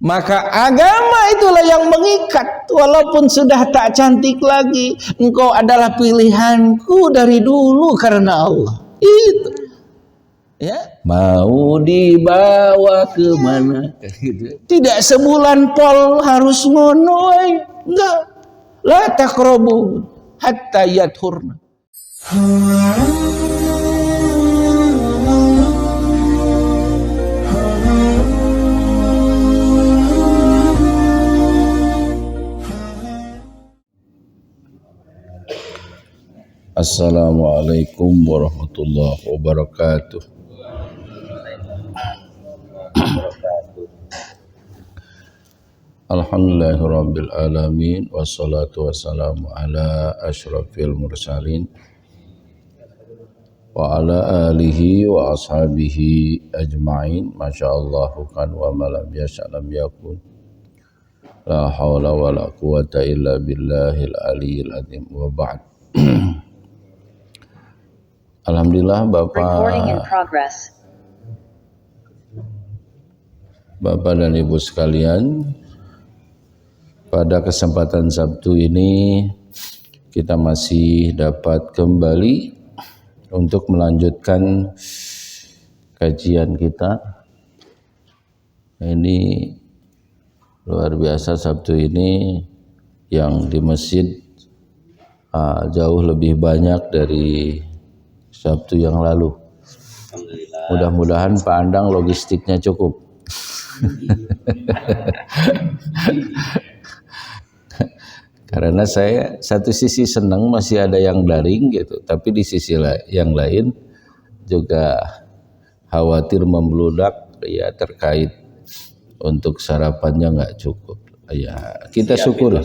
Maka agama itulah yang mengikat. Walaupun sudah tak cantik lagi, engkau adalah pilihanku dari dulu karena Allah. Itu. Ya, mau dibawa kemana? Tidak sebulan pol harus ngono, enggak. La taqrabu hatta yathurna. Assalamualaikum warahmatullahi wabarakatuh. Alhamdulillahirabbil alamin wassalatu wassalamu ala asyrafil mursalin wa ala alihi wa ashabihi ajmain. Masyaallah kan wa ma lam yasha lam yakun. La haula wala quwata illa billahil aliyyil azim wa ba'd. Alhamdulillah Bapak dan Ibu sekalian, pada kesempatan Sabtu ini kita masih dapat kembali untuk melanjutkan kajian kita. Ini luar biasa, Sabtu ini yang di masjid jauh lebih banyak dari Sabtu yang lalu. Mudah-mudahan Pak Andang logistiknya cukup. Karena saya satu sisi senang masih ada yang daring gitu, tapi di sisi yang lain juga khawatir membludak ya terkait untuk sarapannya nggak cukup. Ya kita syukuri.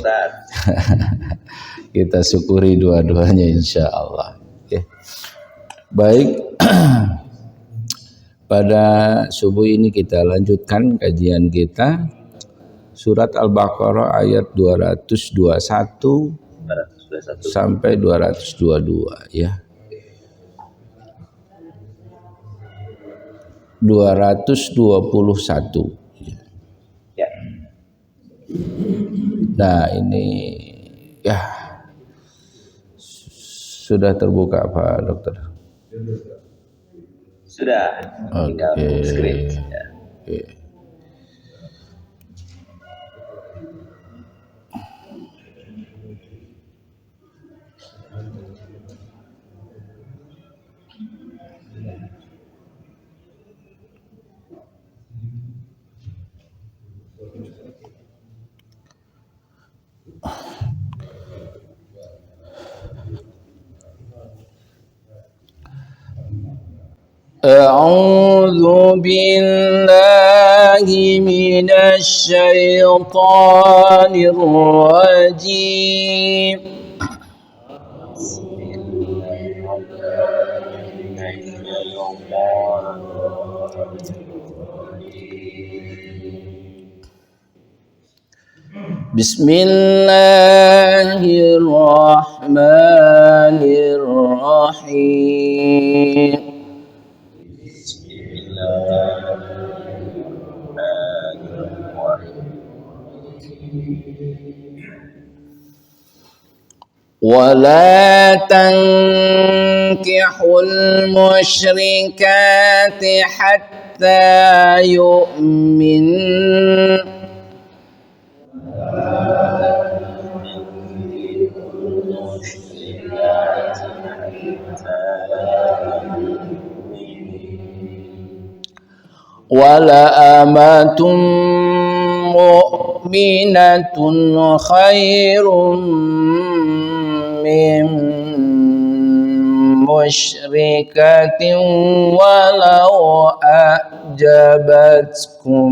Kita syukuri dua-duanya insya Allah. Okay. Baik, pada subuh ini kita lanjutkan kajian kita surat Al-Baqarah ayat 221 sampai 222 ya. 221 ya. Nah ini ya sudah terbuka Pak Dokter? Sudah. Oke. A'udzu billahi minasy syaithanir rajim. Bismillahirrahmanirrahim. ولا تنكحوا المشركات حتى يؤمن وَلَأَمَةٌ مُؤْمِنَةٌ خَيْرٌ مِّن مُّشْرِكَةٍ وَلَوْ أَعْجَبَتْكُمْ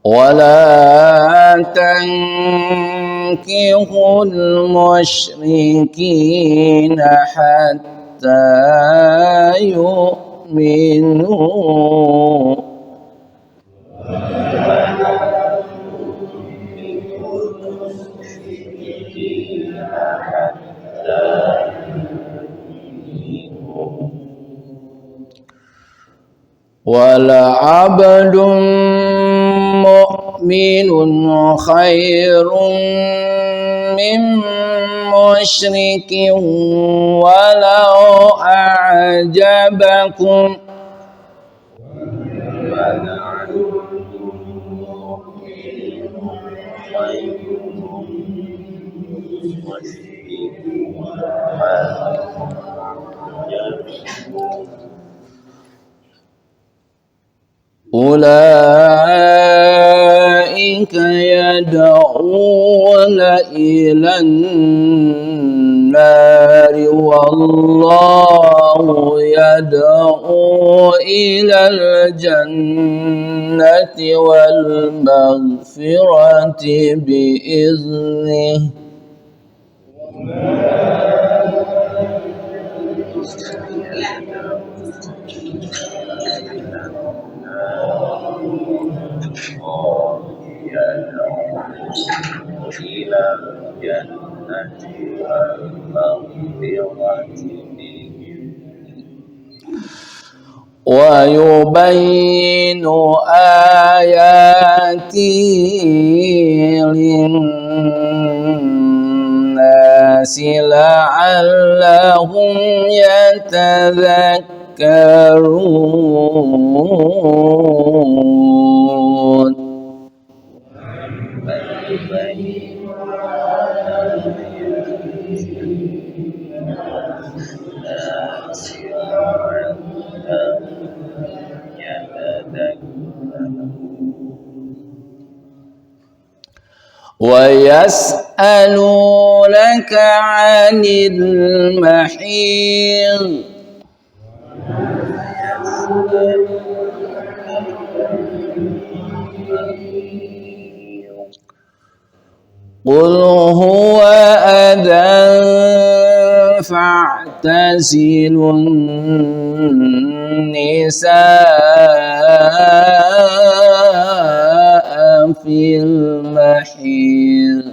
ولا تنكحوا المشركين حتى يؤمنوا wala abdun mu'minun khairun min musyrikin walau a'jabakum. Ulaika yad'una ilan nari wallahu yad'u ilal jannati wal maghfirati biiznih. Wa yubayyinu ayati linnasi la'allahum yatadhakkarun. Wa yas'alunaka 'anil mahid qul huwa adan fa'tazilun nisaa fil mahid.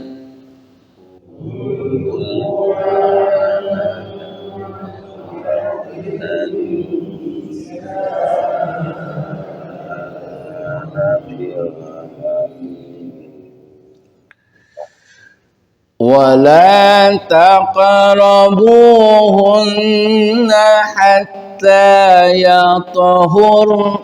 ولا تقربوهن حتى يطهرن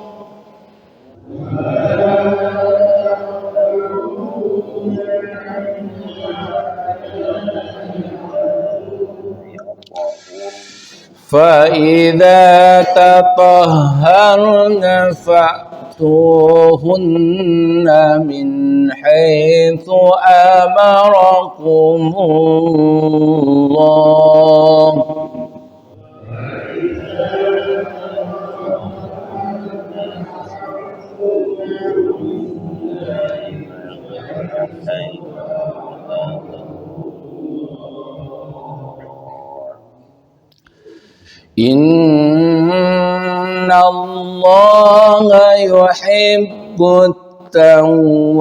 فإذا تطهرن فأتوهن من حيث أمركم الله Innallaha yuhibbut tawwabin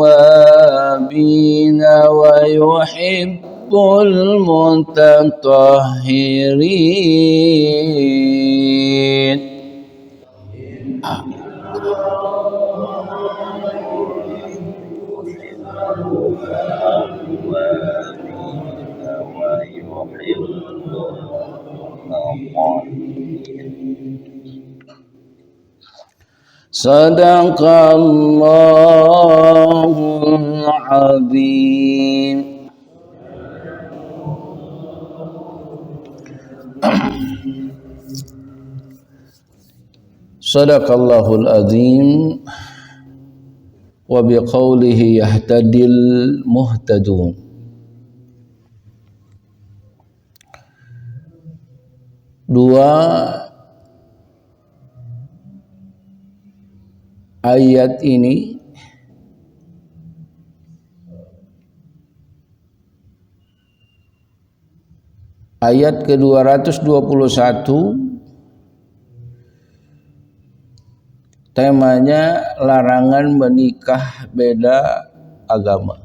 wa yuhibbul mutatahhirin. Sadaqallahul azim. Sadaqallahul azim wa biqaulihi yahtadil muhtadun. Dua ayat ini ayat ke-221 temanya larangan menikah beda agama.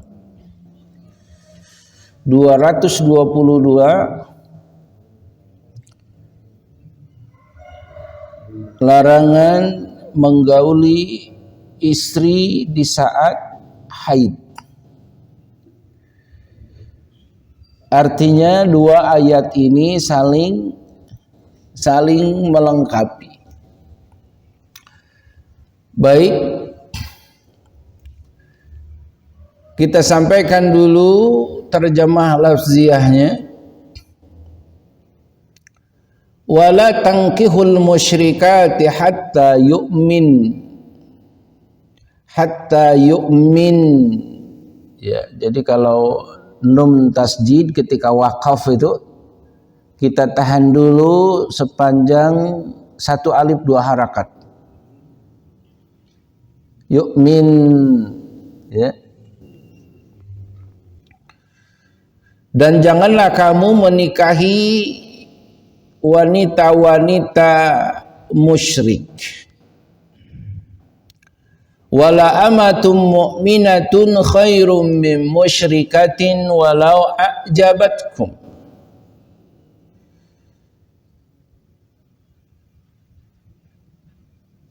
222 larangan menggauli istri di saat haid. Artinya dua ayat ini saling melengkapi. Baik, kita sampaikan dulu terjemah lafziahnya. Wala tankihul musyrikati hatta yu'min. Ya, jadi kalau nun tasjid ketika wakaf itu kita tahan dulu sepanjang satu alif dua harakat. Yu'min, ya. Dan janganlah kamu menikahi wanita-wanita musyrik. Wala amatum mu'minatun khairum min musyrikatin walau a'jabatkum.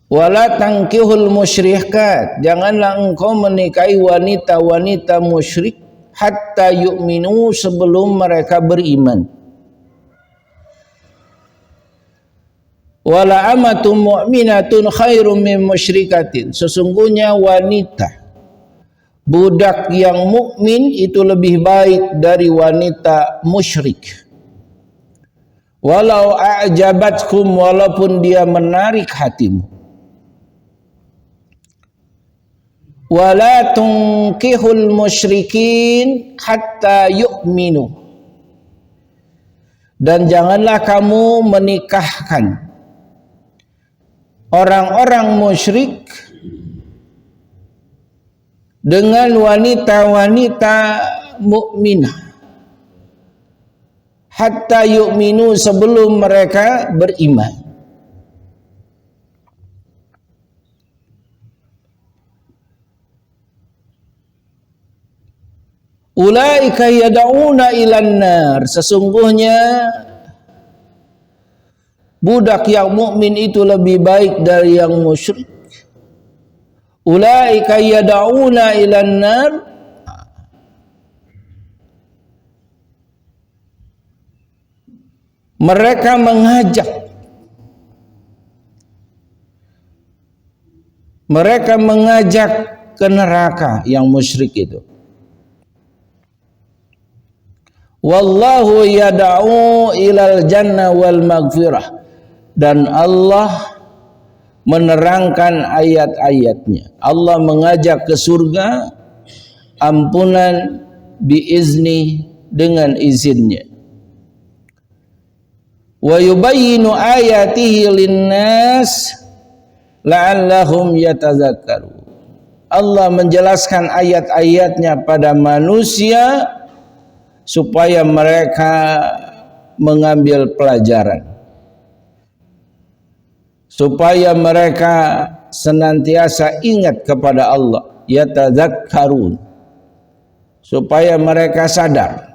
Wala tankihul musyrikat, janganlah engkau menikahi wanita-wanita musyrik hatta yu'minu, sebelum mereka beriman. Wala amatum mu'minatun khairum min musyrikatin, sesungguhnya wanita budak yang mukmin itu lebih baik dari wanita musyrik. Walau a'jabatkum, walaupun dia menarik hatimu. Wala tunkihul musyrikin hatta yu'minu, dan janganlah kamu menikahkan orang-orang musyrik dengan wanita-wanita mukminah hatta yu'minu, sebelum mereka beriman. Ulaika yad'una ilan nar, sesungguhnya budak yang mukmin itu lebih baik dari yang musyrik. Ulaika yad'una ilan nar, mereka mengajak ke neraka yang musyrik itu. Wallahu yad'u ilal jannah wal maghfirah, dan Allah menerangkan ayat-ayatnya. Allah mengajak ke surga, ampunan biizni, dengan izinnya. Wa yubayyinu ayatihi linnas la'allahum yatadzakkarun. Allah menjelaskan ayat-ayatnya pada manusia supaya mereka mengambil pelajaran, supaya mereka senantiasa ingat kepada Allah, yatadzakkarun, supaya mereka sadar.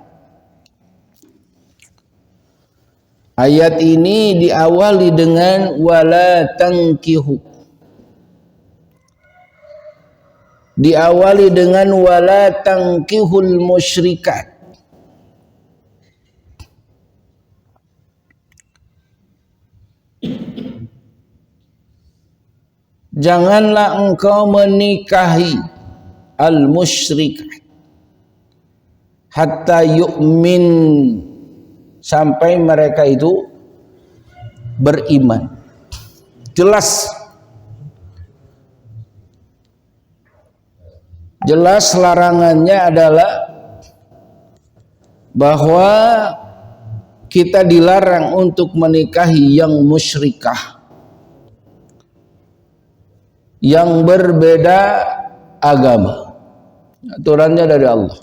Ayat ini diawali dengan wala tankihu, diawali dengan wala tankihul musyrikat. Janganlah engkau menikahi al-musyrikat hatta yu'min, sampai mereka itu beriman. Jelas larangannya adalah bahwa kita dilarang untuk menikahi yang musyrikah, yang berbeda agama. Aturannya dari Allah.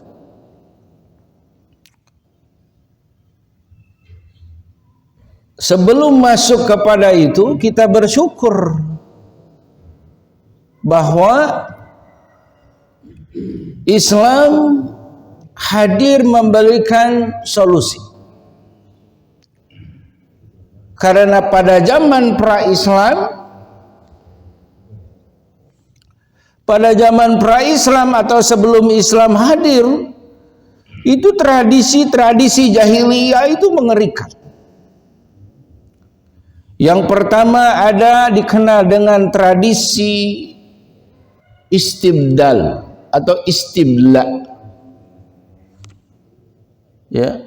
Sebelum masuk kepada itu, kita bersyukur bahwa Islam hadir memberikan solusi. Karena pada zaman pra-Islam pada zaman pra-Islam atau sebelum Islam hadir, itu tradisi-tradisi jahiliyah itu mengerikan. Yang pertama ada dikenal dengan tradisi istibdal atau istibla, ya,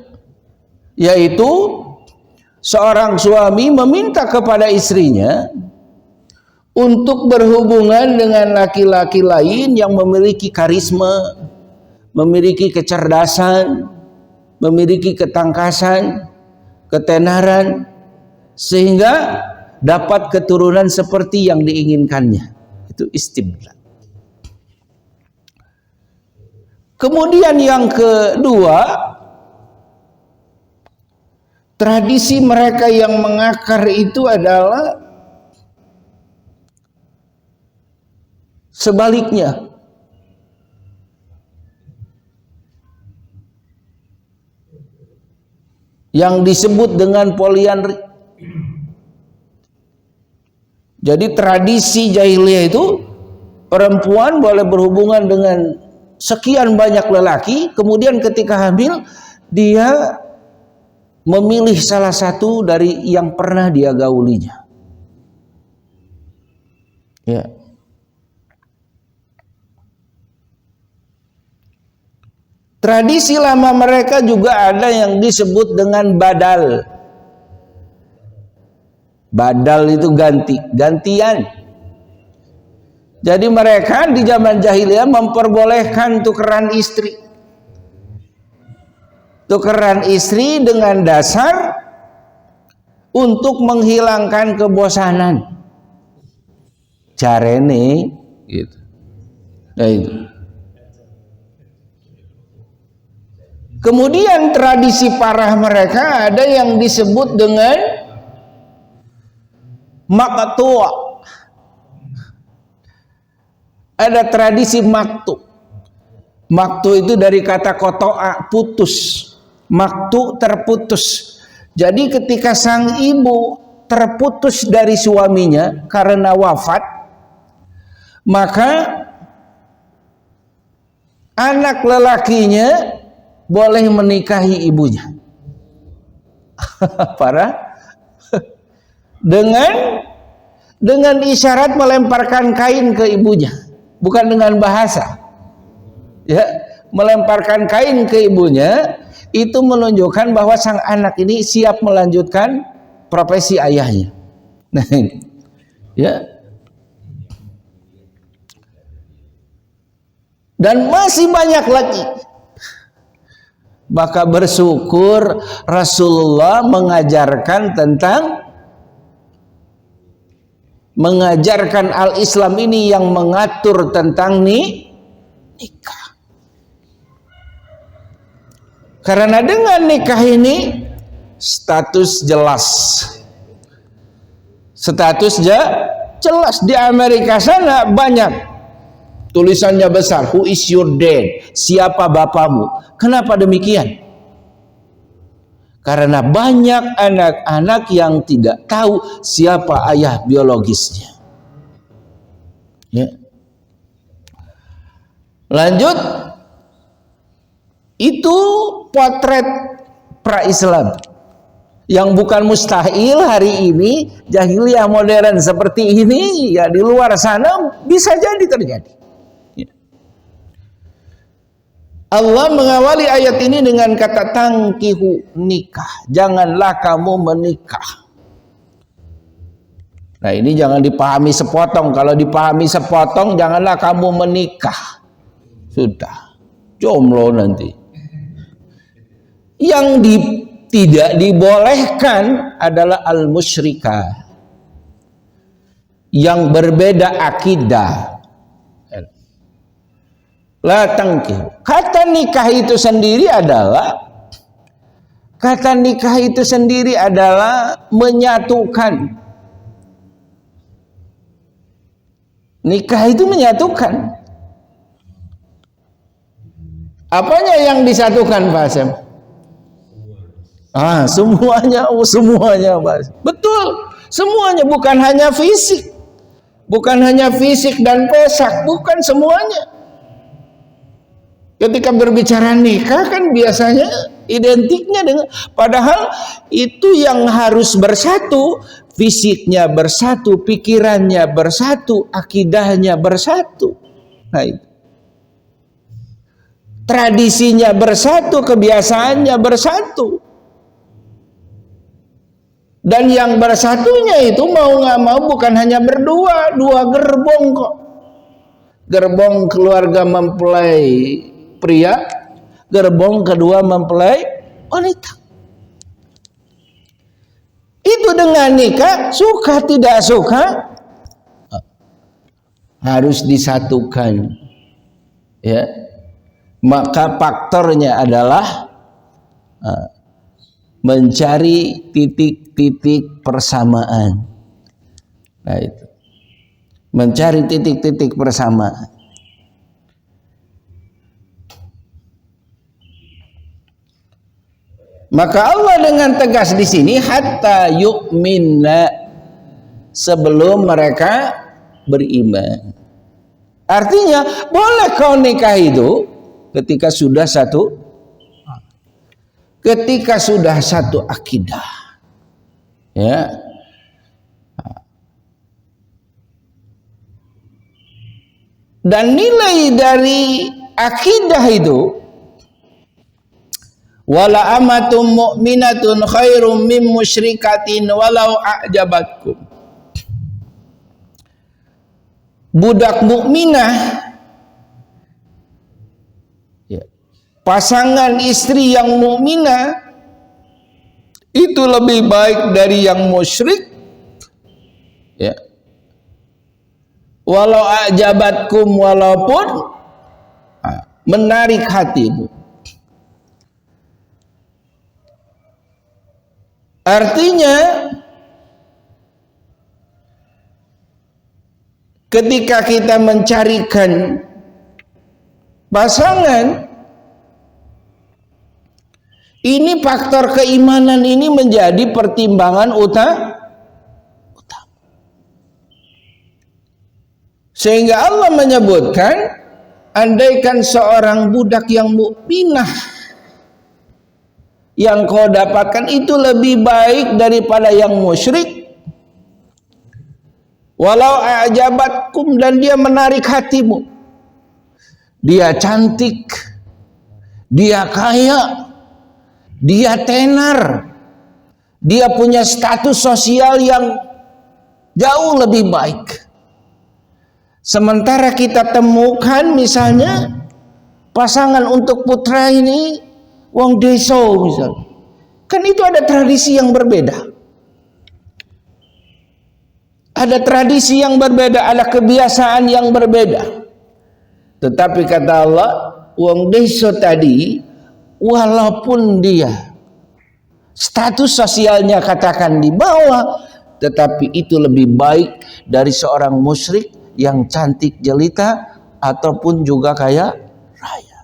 yaitu seorang suami meminta kepada istrinya untuk berhubungan dengan laki-laki lain yang memiliki karisma, memiliki kecerdasan, memiliki ketangkasan, ketenaran, sehingga dapat keturunan seperti yang diinginkannya. Itu istibdal. Kemudian yang kedua, tradisi mereka yang mengakar itu adalah sebaliknya. Yang disebut dengan poliandri. Jadi tradisi jahiliyah itu perempuan boleh berhubungan dengan sekian banyak lelaki, kemudian ketika hamil dia memilih salah satu dari yang pernah dia gaulinya. Ya. Tradisi lama mereka juga ada yang disebut dengan badal. Badal itu gantian. Jadi mereka di zaman jahiliyah memperbolehkan tukeran istri. Tukeran istri dengan dasar untuk menghilangkan kebosanan. Carene gitu. Nah itu. Kemudian tradisi parah mereka ada yang disebut dengan maqtu'. Ada tradisi maktu. Maktu itu dari kata koto'a, putus. Maktu terputus. Jadi ketika sang ibu terputus dari suaminya karena wafat, maka anak lelakinya boleh menikahi ibunya. Parah. Dengan isyarat melemparkan kain ke ibunya, bukan dengan bahasa. Ya, melemparkan kain ke ibunya itu menunjukkan bahwa sang anak ini siap melanjutkan profesi ayahnya. Nah, ini. Ya. Dan masih banyak lagi. Maka bersyukur Rasulullah mengajarkan al-Islam ini yang mengatur tentang nikah. Karena dengan nikah ini status jelas. Jelas di Amerika sana banyak tulisannya besar, who is your dad? Siapa bapamu? Kenapa demikian? Karena banyak anak-anak yang tidak tahu siapa ayah biologisnya. Ya. Lanjut, itu potret pra-Islam yang bukan mustahil hari ini jahiliyah modern seperti ini ya di luar sana bisa jadi terjadi. Ya. Allah mengawali ayat ini dengan kata tangkihu, nikah. Janganlah kamu menikah. Nah ini jangan dipahami sepotong. Kalau dipahami sepotong, janganlah kamu menikah. Sudah, jomblo nanti. Yang tidak dibolehkan adalah al-musyrikah. Yang berbeda akidah. La tangkihu. Kata nikah itu sendiri adalah menyatukan. Nikah itu menyatukan. Apanya yang disatukan, Pak Asem? Semuanya, Pak. Betul. Semuanya, bukan hanya fisik. Bukan hanya fisik dan pesak, bukan semuanya. Ketika berbicara nikah kan biasanya identiknya dengan, padahal itu yang harus bersatu, fisiknya bersatu, pikirannya bersatu, akidahnya bersatu. Nah, itu. Tradisinya bersatu, kebiasaannya bersatu. Dan yang bersatunya itu mau nggak mau bukan hanya berdua, dua gerbong kok. Gerbong keluarga mempelai pria, gerbong kedua mempelai wanita. Itu dengan nikah, suka tidak suka harus disatukan. Ya. Maka faktornya adalah mencari titik-titik persamaan. Nah, itu. Mencari titik-titik persamaan. Maka Allah dengan tegas di sini hatta yu'minna, sebelum mereka beriman. Artinya boleh kau nikah itu ketika sudah satu akidah, ya. Dan nilai dari akidah itu, wala amatum mu'minatun khairum min musyrikatin walau a'jabatkum. Budak mukminah, ya, pasangan istri yang mukminah itu lebih baik dari yang musyrik, ya. Walau a'jabatkum, walaupun menarik hatimu. Artinya ketika kita mencarikan pasangan, ini faktor keimanan ini menjadi pertimbangan utama. Sehingga Allah menyebutkan, andaikan seorang budak yang mukminah yang kau dapatkan itu lebih baik daripada yang musyrik, walau a'jabatkum, dan dia menarik hatimu, dia cantik, dia kaya, dia tenar, dia punya status sosial yang jauh lebih baik. Sementara kita temukan misalnya pasangan untuk putra ini wong deso misalnya, kan itu ada tradisi yang berbeda, ada tradisi yang berbeda, ada kebiasaan yang berbeda. Tetapi kata Allah, wong deso tadi walaupun dia status sosialnya katakan di bawah, tetapi itu lebih baik dari seorang musyrik yang cantik jelita ataupun juga kaya raya.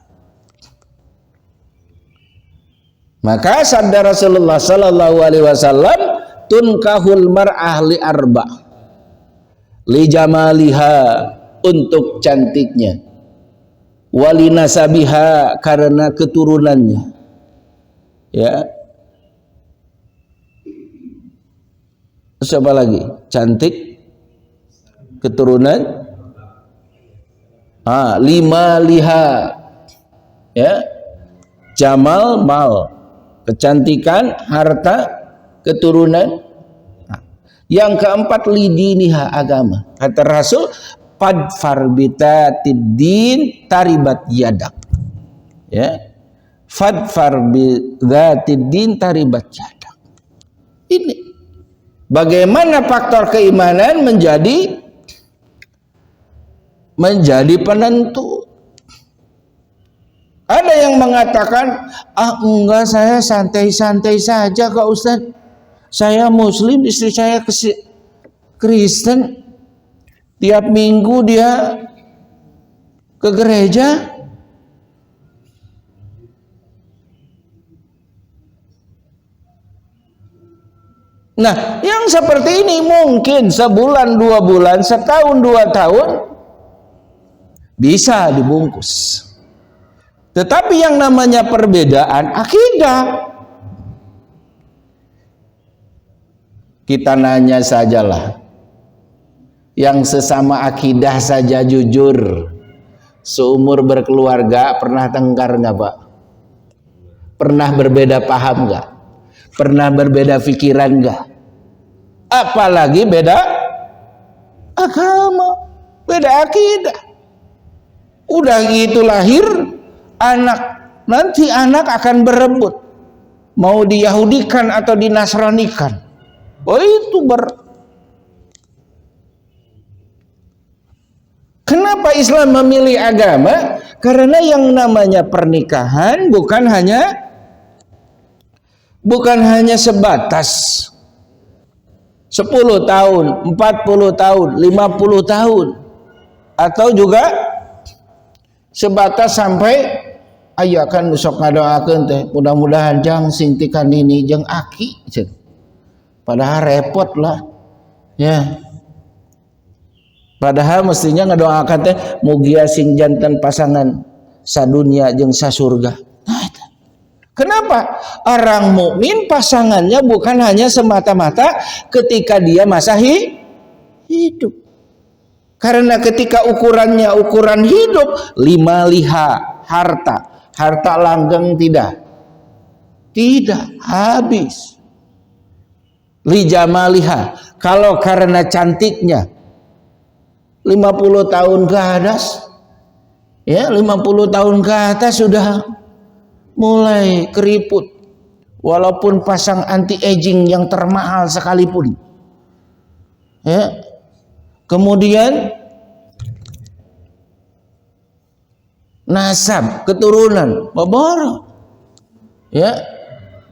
Maka sabda Rasulullah sallallahu alaihi wasallam, tunkahul mar'ah li arba, li jamaliha, untuk cantiknya, wali nasabiha, karena keturunannya, ya. Siapa lagi? Cantik, keturunan, lima liha, ya, jamal, mal, kecantikan, harta, keturunan. Yang keempat, lidiniha, agama. Kata Rasul, fadfar bitatid taribat yadak, ya, fadfar bitatid taribat yadak. Ini bagaimana faktor keimanan menjadi penentu. Ada yang mengatakan, enggak, saya santai-santai saja kok Ustaz, saya muslim, istri saya Kristen, tiap minggu dia ke gereja. Nah, yang seperti ini mungkin sebulan, 2 bulan, setahun, 2 tahun bisa dibungkus. Tetapi yang namanya perbedaan akidah, kita nanya sajalah, yang sesama akidah saja jujur, seumur berkeluarga pernah tengkar nggak Pak? Pernah berbeda paham nggak? Pernah berbeda pikiran nggak? Apalagi beda agama, beda akidah. Udah gitu lahir anak, nanti anak akan berebut mau diyahudikan atau dinasranikan. Oh itu Kenapa Islam memilih agama? Karena yang namanya pernikahan bukan hanya sebatas 10 tahun, 40 tahun, 50 tahun, atau juga sebatas sampai ayo kan sok ngadoakeun teh mudah-mudahan jang sintikan ini jang aki. Padahal repot lah ya. Padahal mestinya ngadoakan teh mugia sing janten pasangan sadunya jeung sasurga. Nah, itu. Kenapa? Orang mukmin pasangannya bukan hanya semata-mata ketika dia masa hidup. Karena ketika ukurannya ukuran hidup, 5 liha harta langgeng tidak habis. Lijamaliha, kalau karena cantiknya 50 tahun ke atas, ya 50 tahun ke atas sudah mulai keriput, walaupun pasang anti aging yang termahal sekalipun, ya. Kemudian nasab keturunan baboro, ya,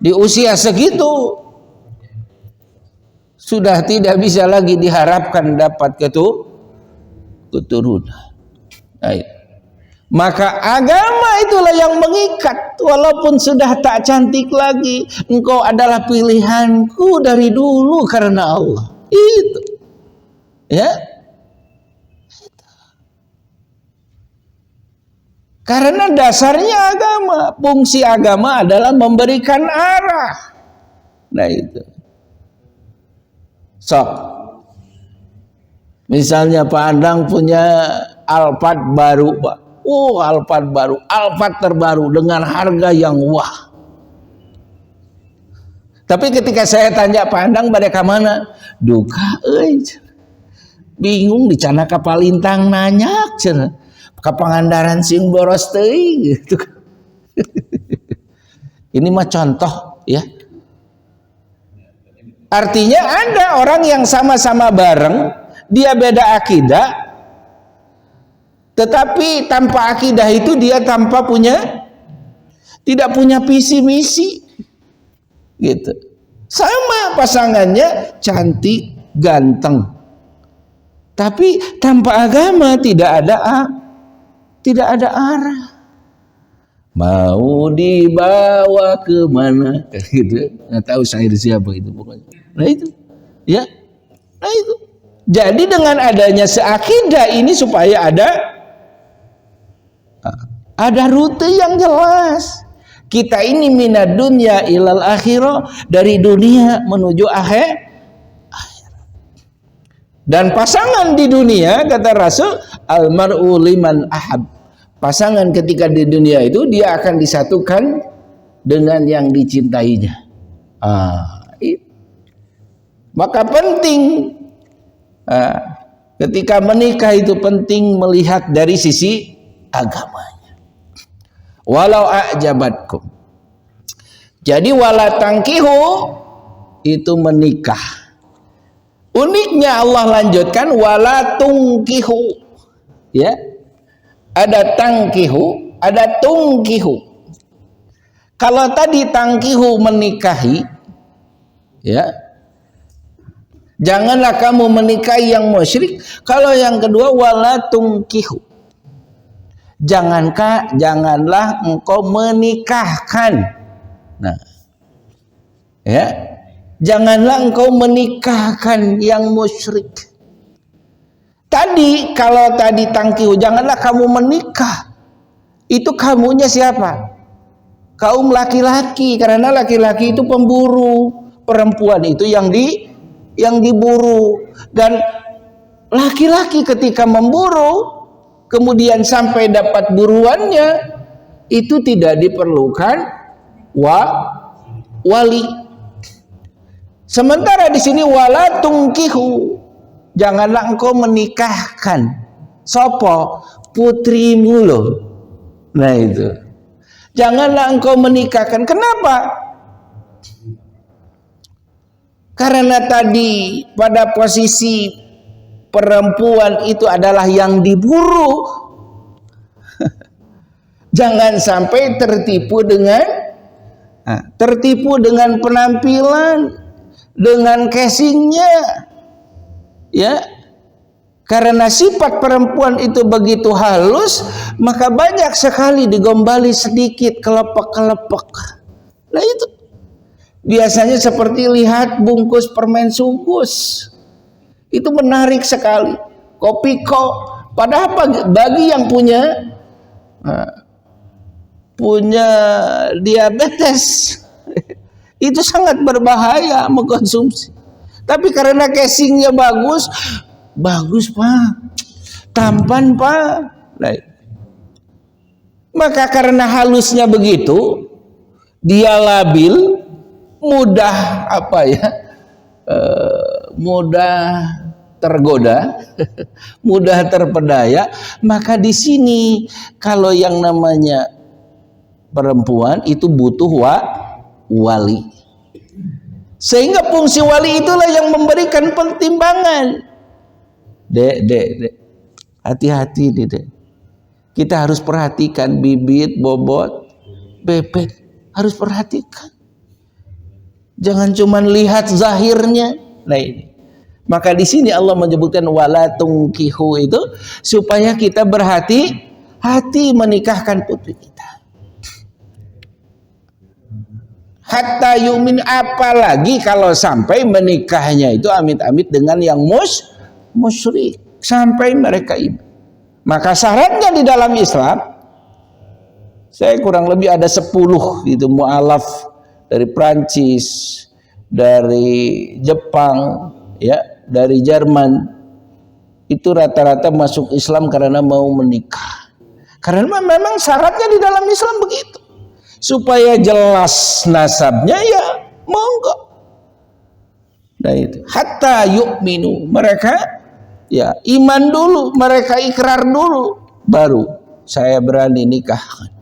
di usia segitu sudah tidak bisa lagi diharapkan dapat keturunan. Nah, maka agama itulah yang mengikat, walaupun sudah tak cantik lagi, engkau adalah pilihanku dari dulu karena Allah. Itu, ya. Karena dasarnya agama, fungsi agama adalah memberikan arah. Nah itu. Sok. Misalnya Pak Andang punya Alphard baru, Pak. Alphard baru, Alphard terbaru dengan harga yang wah. Tapi ketika saya tanya Pak Andang pada kemana? Duka, bingung dicana kapal lintang nanyak, ke Pangandaran sing boros teuing gitu. Ini mah contoh, ya. Artinya ada orang yang sama-sama bareng, dia beda akidah, tetapi tanpa akidah itu dia tidak punya visi misi, gitu. Sama pasangannya cantik, ganteng, tapi tanpa agama tidak ada arah. Mau dibawa ke mana? Gitu. Nggak tahu syair siapa itu pokoknya. Nah itu, ya. Nah itu. Jadi dengan adanya seakidah ini supaya ada rute yang jelas. Kita ini minad dunya ilal akhirah, dari dunia menuju akhir. Dan pasangan di dunia, kata Rasul, almar'u liman ahab. Pasangan ketika di dunia itu dia akan disatukan dengan yang dicintainya. Maka penting ketika menikah itu penting melihat dari sisi agamanya. Walau a'jabatkum. Jadi wala tangkihu itu menikah. Uniknya Allah lanjutkan wala tungkihu, ya. Ada tangkihu, ada tungkihu. Kalau tadi tangkihu menikahi, ya, janganlah kamu menikahi yang musyrik. Kalau yang kedua wala tungkihu, janganlah engkau menikahkan. Nah, ya, Janganlah engkau menikahkan yang musyrik. Tadi kalau tadi tangkihu, janganlah kamu menikah. Itu kamunya siapa? Kaum laki-laki, karena laki-laki itu pemburu, perempuan itu yang diburu. Dan laki-laki ketika memburu kemudian sampai dapat buruannya, itu tidak diperlukan wali. Sementara di sini wala tungkihu, janganlah engkau menikahkan sopo putrimu loh. Nah itu, janganlah engkau menikahkan. Kenapa? Karena tadi pada posisi perempuan itu adalah yang diburu. Jangan sampai tertipu dengan penampilan, dengan casingnya, ya. Karena sifat perempuan itu begitu halus, maka banyak sekali digombali sedikit, kelepek-kelepek. Nah itu biasanya seperti lihat bungkus permen sungkus, itu menarik sekali. Kopiko, padahal bagi yang punya diabetes itu sangat berbahaya mengkonsumsi. Tapi karena casingnya bagus pak, tampan pak. Nah, maka karena halusnya begitu, dia labil, mudah mudah tergoda, mudah terpedaya. Maka di sini kalau yang namanya perempuan itu butuh wali. Sehingga fungsi wali itulah yang memberikan pertimbangan. Dek, hati-hati nih dek. Kita harus perhatikan bibit, bobot, bebek, harus perhatikan. Jangan cuma lihat zahirnya. Nah ini. Maka di sini Allah menyebutkan wala tungkihu itu supaya kita berhati-hati menikahkan putri kita. Hatta yumin, apalagi kalau sampai menikahnya itu amit-amit dengan yang musyrik, sampai mereka iman. Maka syaratnya di dalam Islam, saya kurang lebih ada 10 itu mu'alaf dari Prancis, dari Jepang, ya, dari Jerman, itu rata-rata masuk Islam karena mau menikah. Karena memang syaratnya di dalam Islam begitu. Supaya jelas nasabnya, ya monggo. Nah itu, hatta yu'minu, mereka ya iman dulu, mereka ikrar dulu, baru saya berani nikahkan.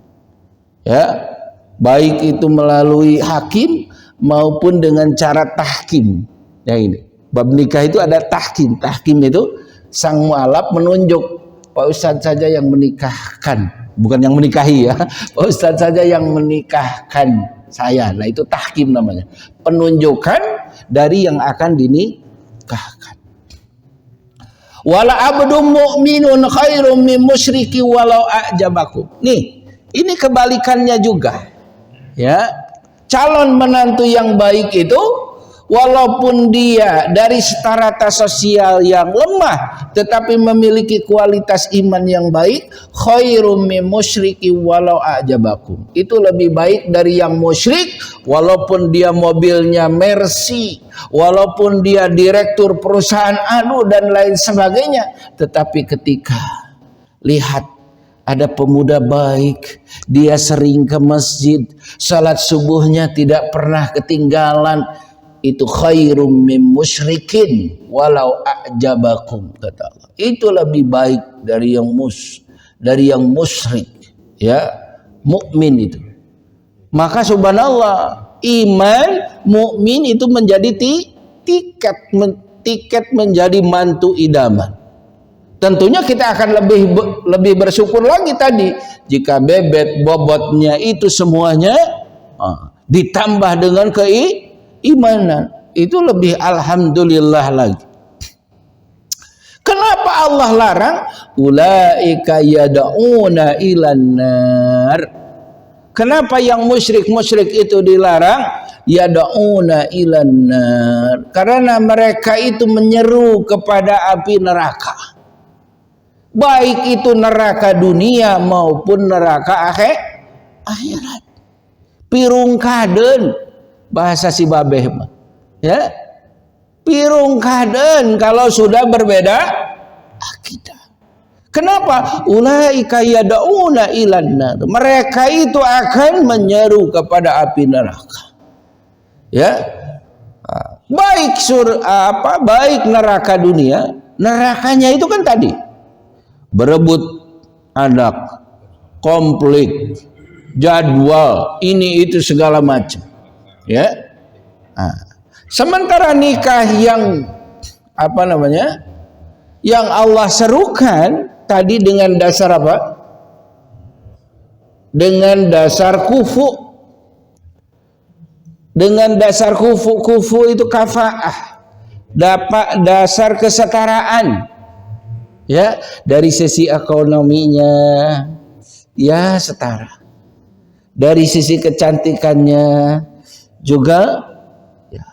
Ya, baik itu melalui hakim maupun dengan cara tahkim. Ya ini, bab nikah itu ada tahkim. Tahkim itu sang mu'alaf menunjuk, Pak Ustadz saja yang menikahkan. Bukan yang menikahi ya, Pak Ustadz saja yang menikahkan saya. Nah itu tahkim namanya, penunjukan dari yang akan dinikahkan. Wala abdum mu'minun khairum min musyriki walau a'jabakum. Nih, ini kebalikannya juga. Ya, calon menantu yang baik itu walaupun dia dari strata sosial yang lemah tetapi memiliki kualitas iman yang baik, khairum min musyriki walau a'jabakum. Itu lebih baik dari yang musyrik walaupun dia mobilnya Mercy, walaupun dia direktur perusahaan dan lain sebagainya, tetapi ketika lihat ada pemuda baik, dia sering ke masjid, salat subuhnya tidak pernah ketinggalan, itu khairum min musyrikin walau a'jabakum, kata Allah. Itu lebih baik dari yang musyrik, ya, mukmin itu. Maka subhanallah, iman mukmin itu menjadi tiket menjadi mantu idaman. Tentunya kita akan lebih bersyukur lagi tadi jika bebet bobotnya itu semuanya ditambah dengan keimanan, itu lebih alhamdulillah lagi. Kenapa Allah larang? Ulaika yad'una ilan nar. Kenapa yang musyrik itu dilarang? yad'una ilan nar, karena mereka itu menyeru kepada api neraka, baik itu neraka dunia maupun neraka akhirat. Pirung kaden bahasa si babeh mah, ya, pirung kaden kalau sudah berbeda akidah. Kenapa? Ulaika yad'una ilan nar, mereka itu akan menyeru kepada api neraka. Ya, baik baik neraka dunia, nerakanya itu kan tadi berebut anak, konflik, jadwal, ini itu segala macam. Ya, sementara nikah yang yang Allah serukan tadi dengan dasar apa? Dengan dasar kufu. Dengan dasar kufu itu kafaah, dapat dasar kesetaraan, ya, dari sisi ekonominya ya setara, dari sisi kecantikannya juga ya,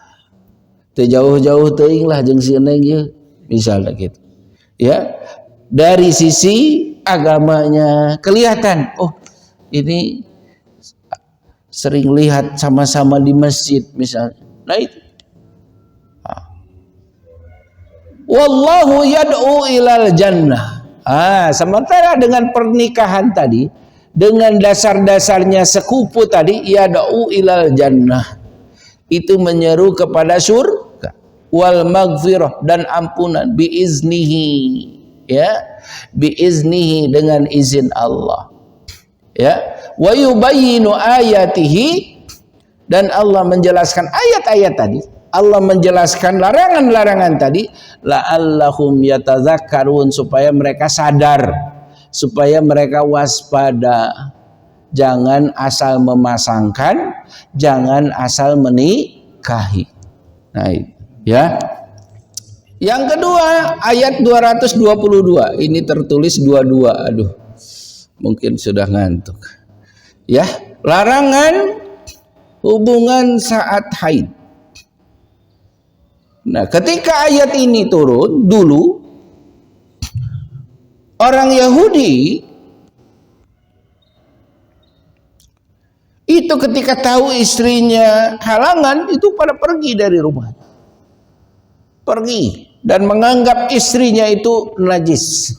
jauh-jauh teuing lah jeung si Neng ya, misalnya gitu, ya, dari sisi agamanya kelihatan, oh ini sering lihat sama-sama di masjid misalnya. Nah itu. Wallahu yad'u ilal jannah. Sementara dengan pernikahan tadi, dengan dasar-dasarnya sekufu tadi, yad'u ilal jannah, itu menyeru kepada surga, wal maghfirah, dan ampunan, biiznihi, ya, biiznihi, dengan izin Allah, ya, wa yubayyinu ayatihi, dan Allah menjelaskan ayat-ayat tadi, Allah menjelaskan larangan-larangan tadi, la'allahum yatadzakkarun, supaya mereka sadar, supaya mereka waspada, jangan asal memasangkan, jangan asal menikahi. Nah, ya. Yang kedua, ayat 222, ini tertulis 22, aduh, mungkin sudah ngantuk. Ya, larangan hubungan saat haid. Nah, ketika ayat ini turun dulu, orang Yahudi itu ketika tahu istrinya halangan itu pada pergi dari rumah, pergi dan menganggap istrinya itu najis.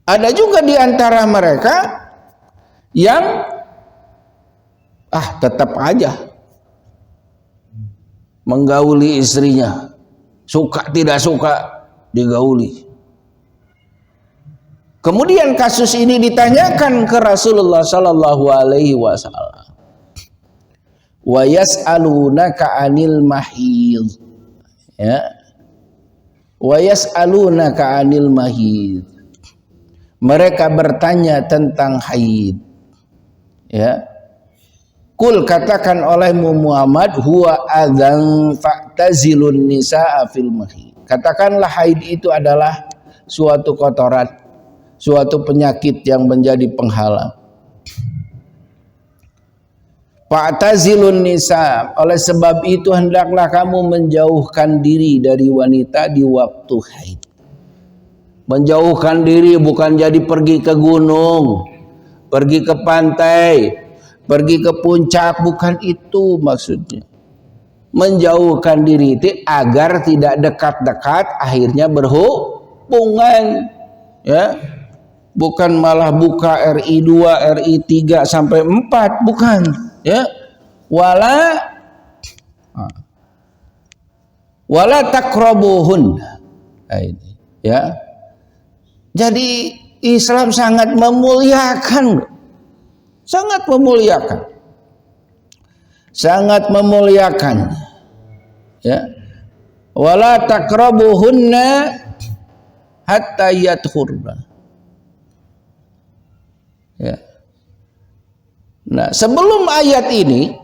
Ada juga di antara mereka yang tetap aja menggauli istrinya, suka tidak suka digauli. Kemudian kasus ini ditanyakan ke Rasulullah Sallallahu Alaihi Wasallam. Wa yas'alunaka 'anil mahid, ya, wa yas'alunaka 'anil mahid, mereka bertanya tentang haid. Ya, kul, katakan olehmu Muhammad, huwa adzan fa'tazilun nisaa fil mahid, katakanlah haid itu adalah suatu kotoran, suatu penyakit yang menjadi penghalang. Fa'tazilun nisa, oleh sebab itu hendaklah kamu menjauhkan diri dari wanita di waktu haid. Menjauhkan diri bukan jadi pergi ke gunung, pergi ke pantai, pergi ke puncak, bukan itu maksudnya. Menjauhkan diri itu agar tidak dekat-dekat, akhirnya berhubungan, ya. Bukan malah buka RI 2, RI 3 sampai 4, bukan, ya. Wala takrabuhun. Nah, ini, ya. Jadi Islam sangat memuliakan, sangat memuliakan, sangat memuliakan, ya. Wala takrabuhunna hatta yadkhurna, ya. Nah, sebelum ayat ini,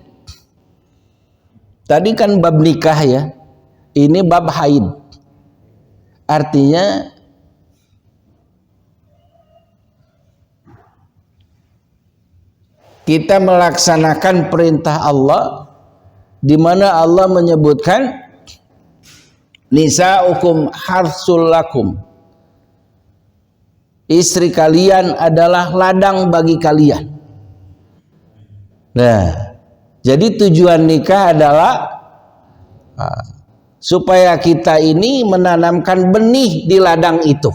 tadi kan bab nikah, ya, ini bab haid, artinya kita melaksanakan perintah Allah, di mana Allah menyebutkan nisa'ukum harsul lakum, istri kalian adalah ladang bagi kalian. Nah, jadi tujuan nikah adalah supaya kita ini menanamkan benih di ladang itu,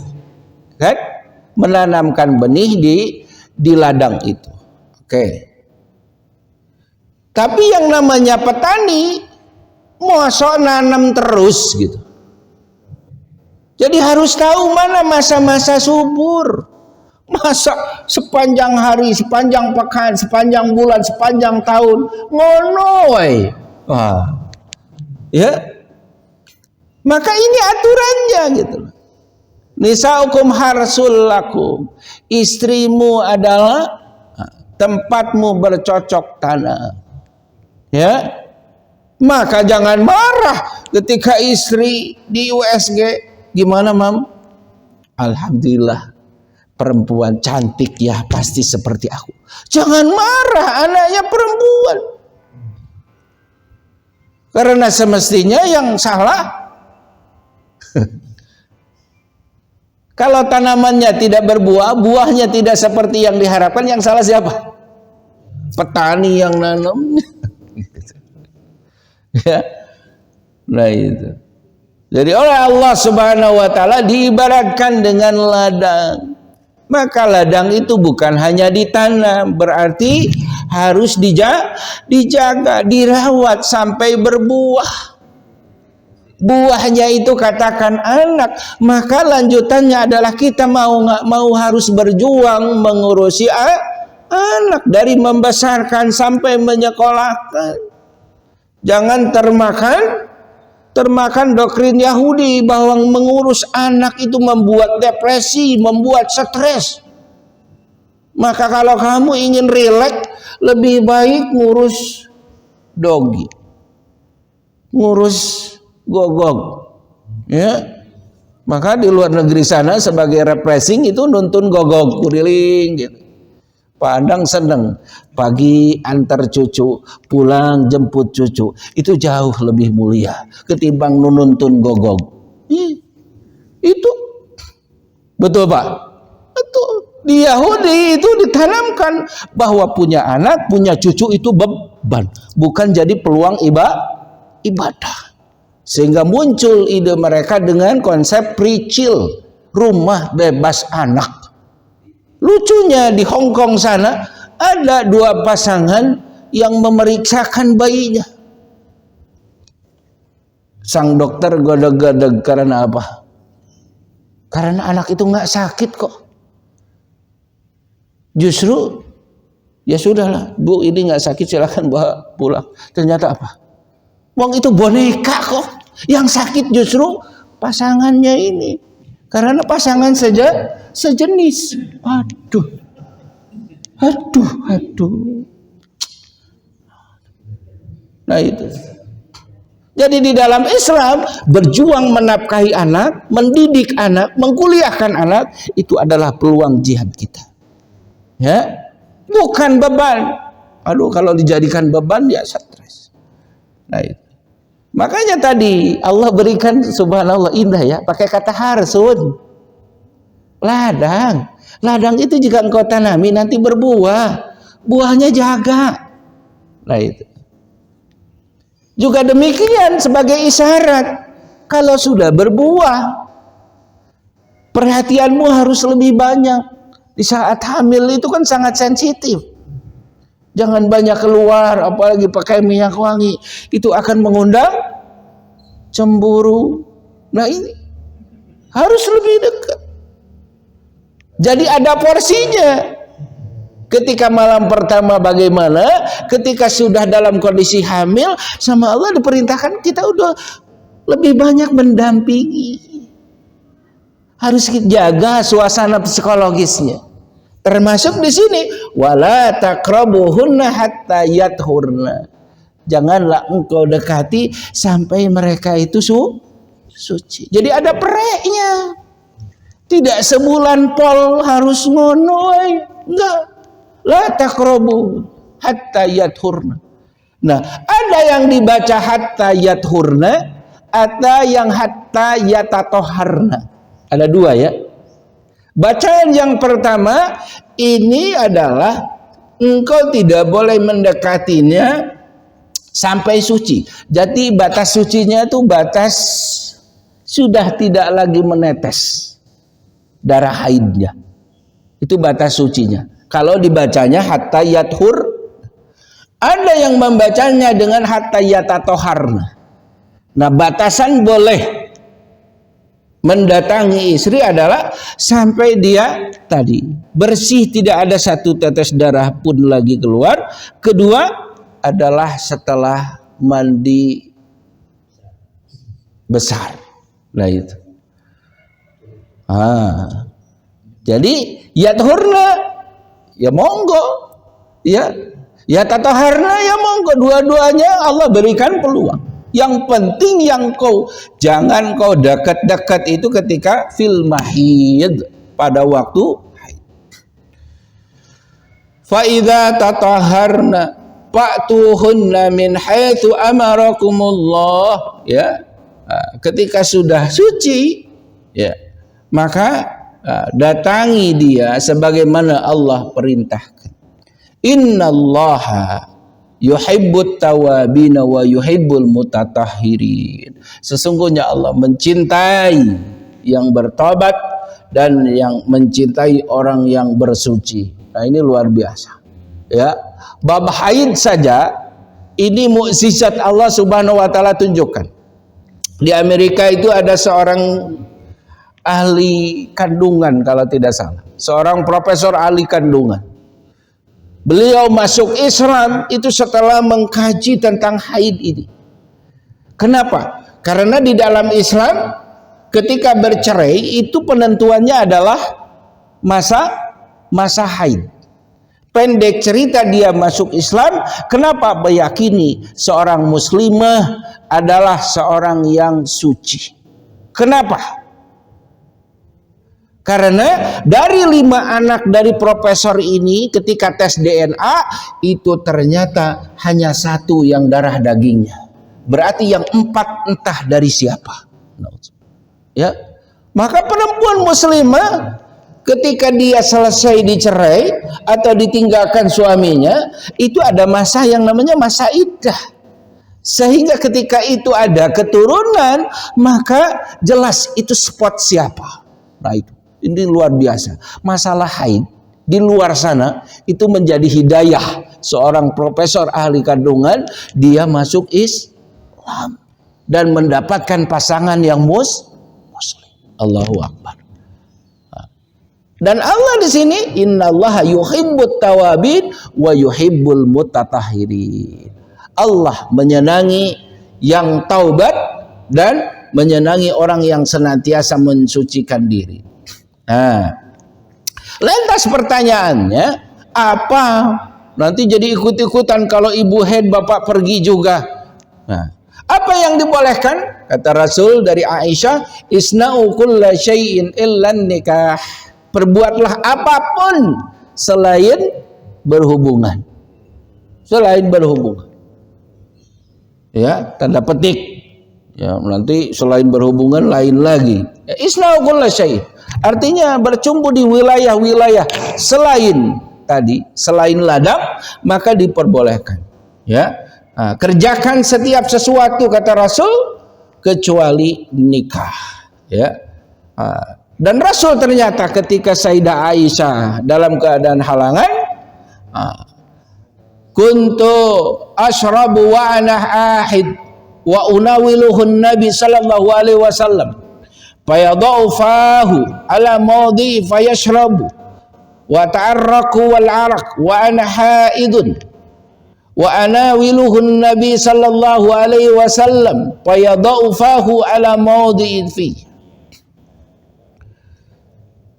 kan? Menanamkan benih di ladang itu. Oke. Tapi yang namanya petani mosok nanam terus gitu. Jadi harus tahu mana masa-masa subur. Masa sepanjang hari, sepanjang pekan, sepanjang bulan, sepanjang tahun ngono wae. Ya. Maka ini aturannya gitu. Nisa'ukum harsul lakum, istrimu adalah tempatmu bercocok tanam. Ya, maka jangan marah ketika istri di USG, gimana mam? Alhamdulillah, perempuan cantik ya, pasti seperti aku. Jangan marah, anaknya perempuan. Karena semestinya yang salah kalau tanamannya tidak berbuah, buahnya tidak seperti yang diharapkan, yang salah siapa? Petani yang nanam. Ya. Nah itu. Jadi oleh Allah Subhanahu wa taala diibaratkan dengan ladang. Maka ladang itu bukan hanya ditanam, berarti harus dijaga, dirawat sampai berbuah. Buahnya itu katakan anak, maka lanjutannya adalah kita mau nggak mau harus berjuang mengurusi anak, dari membesarkan sampai menyekolahkan. Jangan termakan doktrin Yahudi bahwa mengurus anak itu membuat depresi, membuat stres. Maka kalau kamu ingin rileks, lebih baik ngurus dogi, ngurus gogog, ya. Maka di luar negeri sana sebagai refreshing itu nuntun gogog kuriling gitu. Padang seneng pagi antar cucu, pulang jemput cucu, itu jauh lebih mulia ketimbang nuntun gogog. Itu betul Pak? Betul. Di Yahudi itu ditanamkan bahwa punya anak, punya cucu itu beban, bukan jadi peluang ibadah. Sehingga muncul ide mereka dengan konsep pre-chill, rumah bebas anak. Lucunya di Hong Kong sana ada 2 pasangan yang memeriksakan bayinya. Sang dokter godeg-godeg karena apa? Karena anak itu nggak sakit kok. Justru ya sudahlah, Bu, ini nggak sakit, silakan bawa pulang. Ternyata apa? Wong itu boneka kok. Yang sakit justru pasangannya ini. Karena pasangan saja sejenis. Aduh. Nah itu. Jadi di dalam Islam berjuang menafkahi anak, mendidik anak, mengkuliahkan anak, itu adalah peluang jihad kita. Ya, bukan beban. Aduh, kalau dijadikan beban ya stres. Nah itu. Makanya tadi Allah berikan, subhanallah, indah ya, pakai kata harsun. Ladang. Ladang itu jika engkau tanami nanti berbuah. Buahnya jaga. Nah itu. Juga demikian sebagai isyarat. Kalau sudah berbuah, perhatianmu harus lebih banyak. Di saat hamil itu kan sangat sensitif. Jangan banyak keluar, apalagi pakai minyak wangi. Itu akan mengundang cemburu. Nah ini harus lebih dekat. Jadi ada porsinya. Ketika malam pertama bagaimana? Ketika sudah dalam kondisi hamil, sama Allah diperintahkan kita udah lebih banyak mendampingi. Harus jaga suasana psikologisnya. Termasuk di sini wala taqrabuhunna hatta yathurna. Janganlah engkau dekati sampai mereka itu suci. Jadi ada pereknya. Tidak sebulan pol harus ngono, enggak. La taqrabu. hatta yathurna. Nah, ada yang dibaca hatta yathurna, ada yang hatta yatatoharna. Ada dua ya. Bacaan yang pertama ini adalah engkau tidak boleh mendekatinya sampai suci. Jadi batas sucinya itu batas sudah tidak lagi menetes darah haidnya. Itu batas sucinya. Kalau dibacanya hatta yathur, ada yang membacanya dengan hatta yatatoharna. Nah, batasan boleh mendatangi istri adalah sampai dia tadi bersih, tidak ada satu tetes darah pun lagi keluar. Kedua adalah setelah mandi besar. Nah itu. Jadi yathurna ya monggo, ya tatoharna ya monggo, dua-duanya Allah berikan peluang. Yang penting yang jangan kau dekat-dekat itu ketika fil mahid, pada waktu haid. Fa idza tataharna fa'tuhunna min haitsu amarakumullah, ya. Ketika sudah suci, ya, maka datangi dia sebagaimana Allah perintahkan. Innallaha yuhibbut tawabina wa yuhibbul mutatahhirin. Sesungguhnya Allah mencintai yang bertobat dan yang mencintai orang yang bersuci. Nah, ini luar biasa. Ya, bab haid saja ini mukjizat Allah Subhanahu wa taala tunjukkan. Di Amerika itu ada seorang ahli kandungan kalau tidak salah. Seorang profesor ahli kandungan. Beliau masuk Islam itu setelah mengkaji tentang haid ini. Kenapa? Karena di dalam Islam ketika bercerai itu penentuannya adalah masa haid. Pendek cerita, dia masuk Islam. Kenapa? Meyakini seorang muslimah adalah seorang yang suci. Kenapa? Karena dari 5 anak dari profesor ini ketika tes DNA itu ternyata hanya 1 yang darah dagingnya. Berarti yang 4 entah dari siapa. Ya, maka perempuan muslimah ketika dia selesai dicerai atau ditinggalkan suaminya, itu ada masa yang namanya masa iddah. Sehingga ketika itu ada keturunan, maka jelas itu spot siapa. Nah itu. Ini luar biasa. Masalah haid di luar sana itu menjadi hidayah seorang profesor ahli kandungan. Dia masuk Islam dan mendapatkan pasangan yang muslim. Allahu Akbar. Dan Allah di sini, innallaha yuhibbut tawabin wa yuhibbul mutatahhirin. Allah menyenangi yang taubat dan menyenangi orang yang senantiasa mensucikan diri. Nah, lantas pertanyaannya apa? Nanti jadi ikut-ikutan kalau ibu haid bapak pergi juga. Nah, apa yang dibolehkan? Kata Rasul dari Aisyah, isna'u kulla syai'in illan nikah. Perbuatlah apapun selain berhubungan. Selain berhubungan. Ya, tanda petik. Ya, nanti selain berhubungan lain lagi. Ya, isna'u kulla syai'in. Artinya bercumbu di wilayah-wilayah selain tadi, selain ladang, maka diperbolehkan. Ya, kerjakan setiap sesuatu kata Rasul kecuali nikah. Ya, dan Rasul ternyata ketika Sayyidah Aisyah dalam keadaan halangan, kuntu ashrabu wa ana ahid wa unawiluhun Nabi sallallahu alaihi wasallam. Fayadau fahu ala maudhi fayashrabu wa ta'arraku wal arak wa ana haidun wa anawiluhun Nabi sallallahu alaihi wasallam fayadau fahu ala maudhi fi.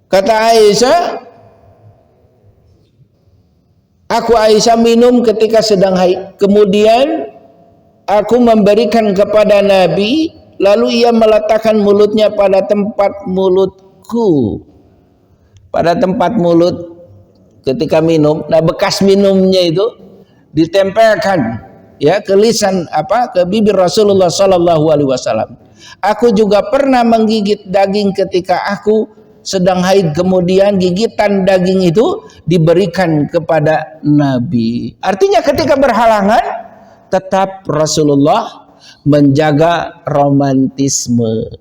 Kata Aisyah, aku Aisyah minum ketika sedang haid, kemudian aku memberikan kepada Nabi, lalu ia meletakkan mulutnya pada tempat mulutku, pada tempat mulut ketika minum. Nah, bekas minumnya itu ditempelkan ya ke lisan ke bibir Rasulullah sallallahu alaihi wasallam. Aku juga pernah menggigit daging ketika aku sedang haid, kemudian gigitan daging itu diberikan kepada Nabi. Artinya ketika berhalangan tetap Rasulullah menjaga romantisme.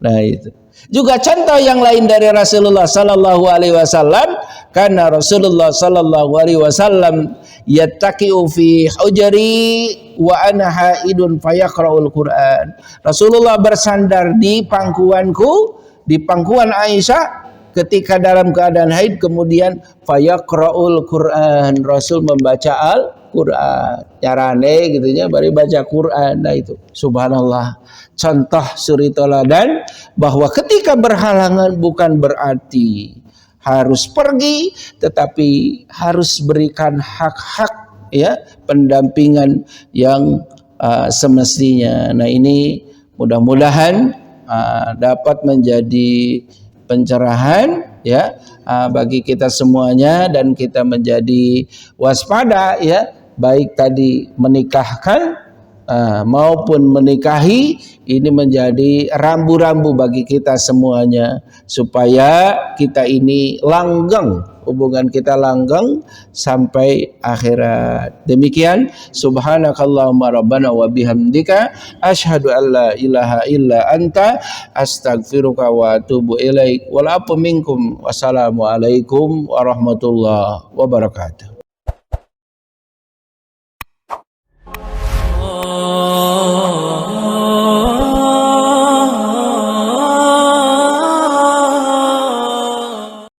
Nah itu. Juga contoh yang lain dari Rasulullah sallallahu alaihi wasallam, karena Rasulullah sallallahu alaihi wasallam yattaqi'u fi hujri wa ana haidun fayaqra'ul Qur'an. Rasulullah bersandar di pangkuanku, di pangkuan Aisyah ketika dalam keadaan haid, kemudian fayaqra'ul Qur'an. Rasul membaca Al-Qur'an. Carane gitu nya bari baca Qur'an. Nah itu subhanallah. Contoh suri toladan bahwa ketika berhalangan bukan berarti harus pergi, tetapi harus berikan hak-hak ya pendampingan yang semestinya. Nah ini mudah-mudahan dapat menjadi pencerahan ya bagi kita semuanya, dan kita menjadi waspada ya, baik tadi menikahkan maupun menikahi, ini menjadi rambu-rambu bagi kita semuanya supaya kita ini langgeng, hubungan kita langgeng sampai akhirat. Demikian, subhanakallahumma rabbana wa bihamdika asyhadu an la ilaha illa anta astaghfiruka wa atubu ilaik. Wal afu minkum. Wassalamualaikum warahmatullahi wabarakatuh.